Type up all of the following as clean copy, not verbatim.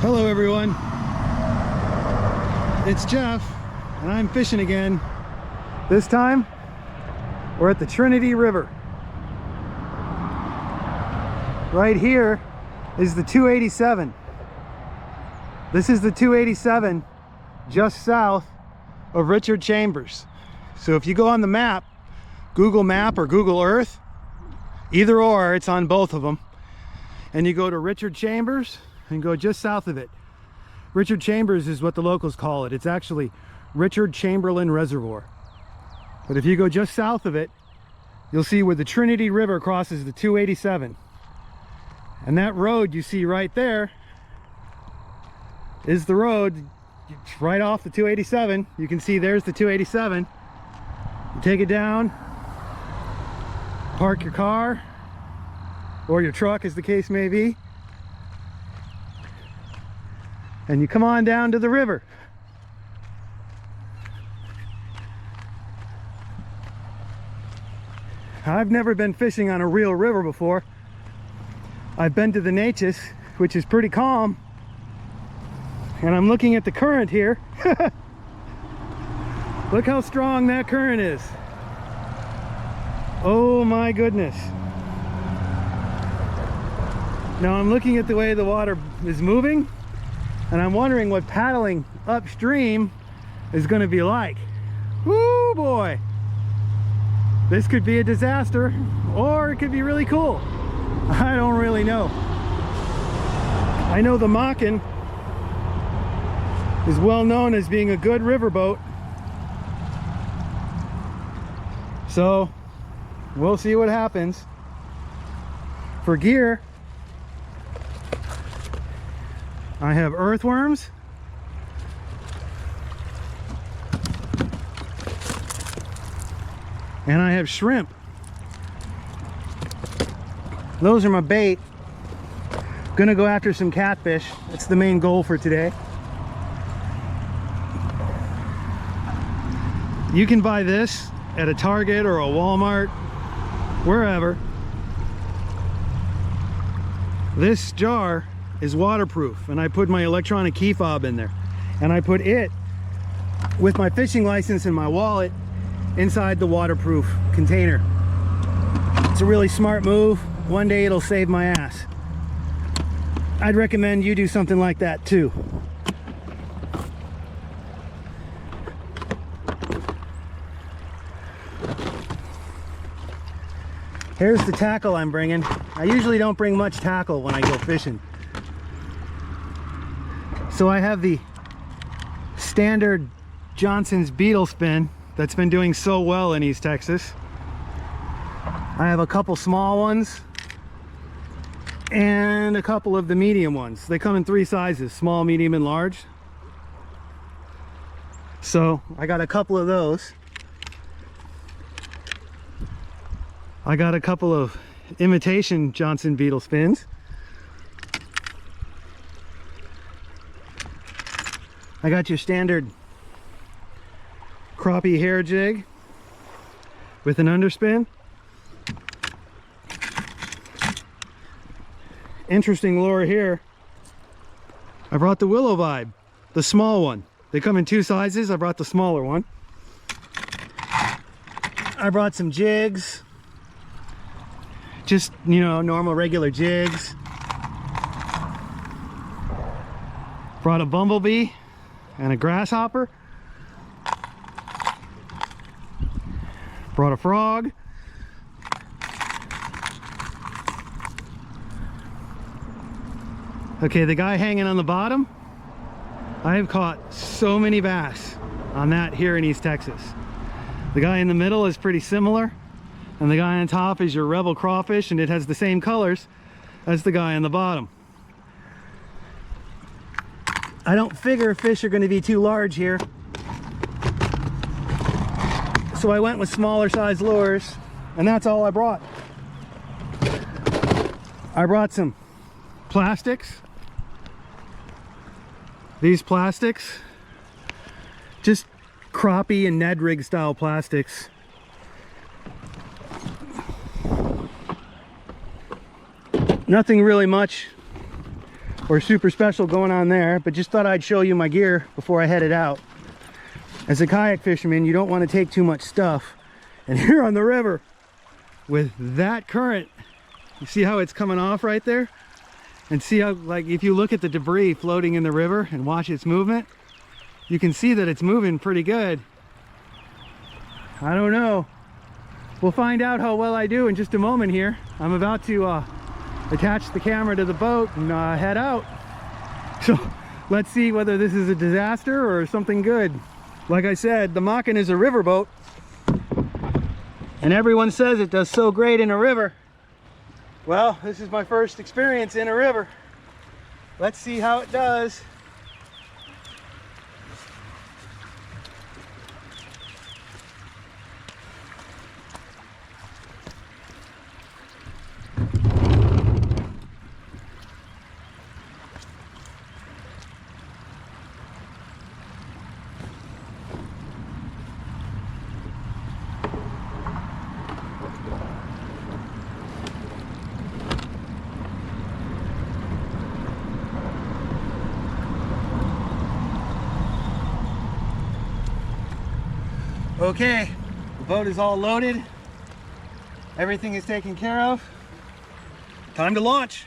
Hello everyone, it's Jeff and I'm fishing again. This time we're at the Trinity River. Right here is the 287. This is the 287 just south of Richard Chambers. So if you go on the map, Google Map or Google Earth, either or, it's on both of them, and you go to Richard Chambers and go just south of it. Richard Chambers is what the locals call it. It's actually Richard Chamberlain Reservoir. But if you go just south of it, you'll see where the Trinity River crosses the 287. And that road you see right there is the road. It's right off the 287. You can see there's the 287. You take it down, park your car or your truck as the case may be, and you come on down to the river. I've never been fishing on a real river before. I've been to the Neches, which is pretty calm, and I'm looking at the current here. Look how strong that current is. Oh my goodness. Now I'm looking at the way the water is moving, and I'm wondering what paddling upstream is going to be like. Woo boy! This could be a disaster, or it could be really cool. I don't really know. I know the Moken is well known as being a good riverboat, so we'll see what happens. For gear, I have earthworms, and I have shrimp. Those are my bait. Gonna go after some catfish. That's the main goal for today. You can buy this at a Target or a Walmart, wherever. This jar is waterproof, and I put my electronic key fob in there, and I put it with my fishing license and my wallet inside the waterproof container. It's a really smart move. One day it'll save my ass. I'd recommend you do something like that too. Here's the tackle I'm bringing. I usually don't bring much tackle when I go fishing. So I have the standard Johnson's beetle spin that's been doing so well in East Texas. I have a couple small ones and a couple of the medium ones. They come in 3 sizes, small, medium, and large. So I got a couple of those. I got a couple of imitation Johnson beetle spins. I got your standard crappie hair jig with an underspin. Interesting lure here. I brought the Willow Vibe, the small one. They come in 2 sizes. I brought the smaller one. I brought some jigs, just, you know, normal regular jigs. Brought a bumblebee and a grasshopper. Brought a frog. Okay, the guy hanging on the bottom, I have caught so many bass on that here in East Texas. The guy in the middle is pretty similar, and the guy on top is your Rebel crawfish, and it has the same colors as the guy on the bottom. I don't figure fish are going to be too large here, so I went with smaller size lures, and that's all I brought. I brought some plastics. These plastics, just crappie and Ned rig style plastics. Nothing really much or super special going on there, but just thought I'd show you my gear before I headed out. As a kayak fisherman, you don't want to take too much stuff. And here on the river, with that current, you see how it's coming off right there? And see how, like, if you look at the debris floating in the river and watch its movement, you can see that it's moving pretty good. I don't know. We'll find out how well I do in just a moment here. I'm about to attach the camera to the boat and head out. So let's see whether this is a disaster or something good. Like I said, the Moken is a riverboat, and everyone says it does so great in a river. Well, this is my first experience in a river. Let's see how it does. Okay, the boat is all loaded. Everything is taken care of. Time to launch.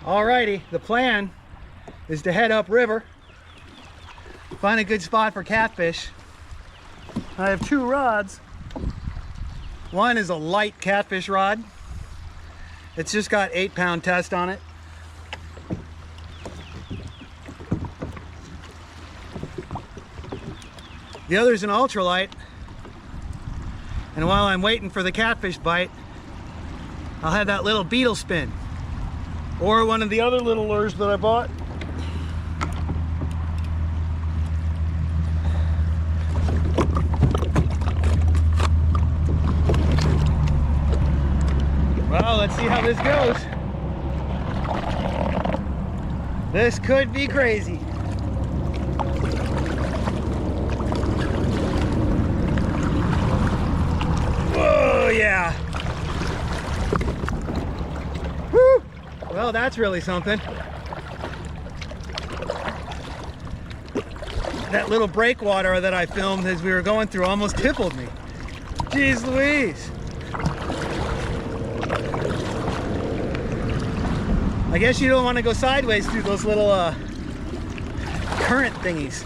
Alrighty, the plan is to head upriver, find a good spot for catfish. I have two rods. One is a light catfish rod. It's just got 8-pound test on it. The other is an ultralight. And while I'm waiting for the catfish bite, I'll have that little beetle spin. Or one of the other little lures that I bought. Well, let's see how this goes. This could be crazy. Whoa, yeah. Woo! Well, that's really something. That little breakwater that I filmed as we were going through almost tippled me. Jeez Louise. I guess you don't want to go sideways through those little current thingies.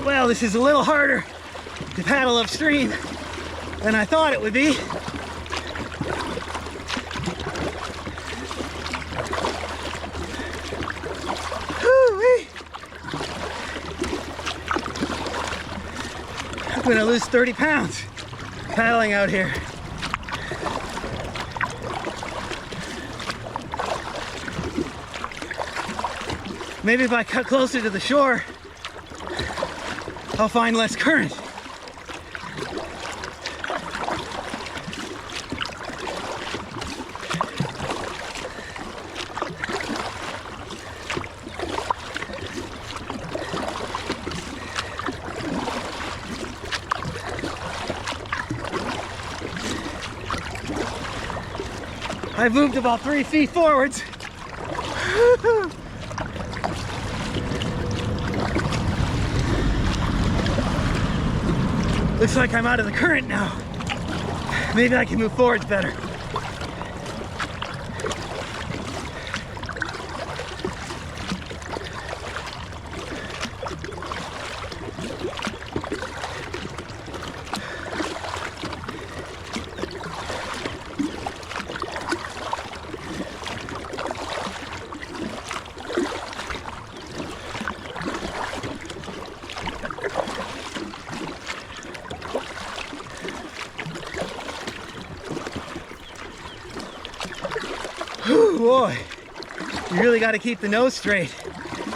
Well, this is a little harder to paddle upstream than I thought it would be. Woo-wee. I'm gonna lose 30 pounds. paddling out here. Maybe if I cut closer to the shore, I'll find less current. I've moved about 3 feet forwards. Looks like I'm out of the current now. Maybe I can move forwards better. Whew, boy, you really got to keep the nose straight.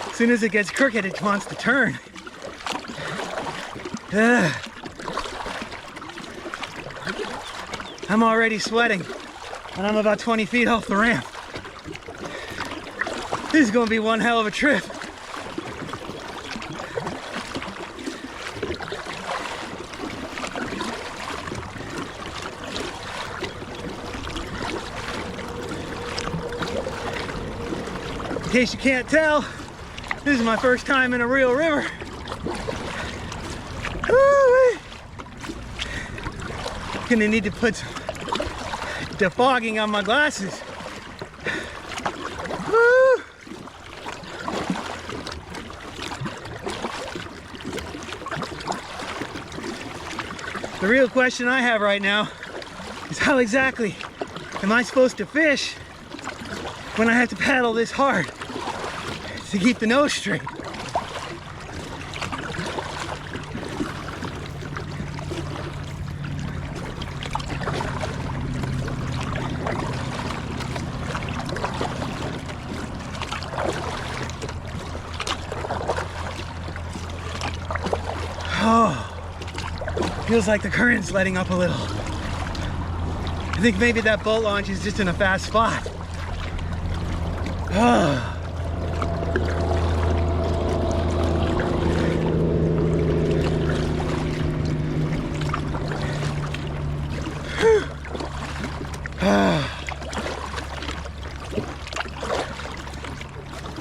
As soon as it gets crooked, it wants to turn. I'm already sweating, and I'm about 20 feet off the ramp. This is going to be one hell of a trip. In case you can't tell, this is my first time in a real river. Woo-wee. Gonna need to put some defogging on my glasses. Woo. The real question I have right now is how exactly am I supposed to fish when I have to paddle this hard to keep the nose straight? Oh, feels like the current's letting up a little. I think maybe that boat launch is just in a fast spot. Oh.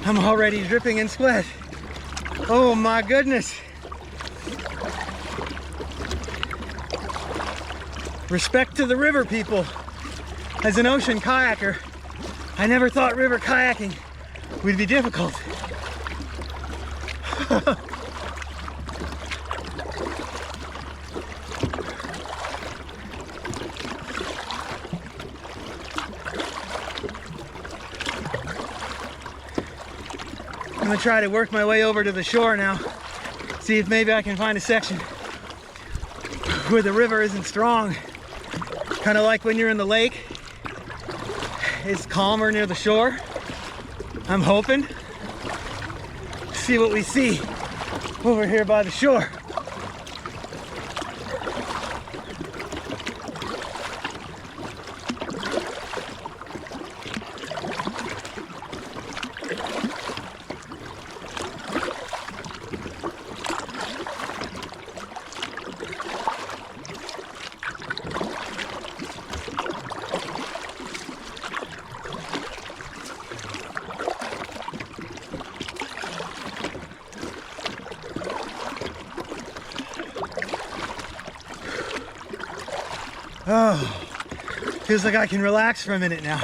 I'm already dripping in sweat. Oh my goodness. Respect to the river people. As an ocean kayaker, I never thought river kayaking would be difficult. I'm gonna try to work my way over to the shore now. See if maybe I can find a section where the river isn't strong. Kind of like when you're in the lake. It's calmer near the shore. I'm hoping. See what we see over here by the shore. Oh, feels like I can relax for a minute now.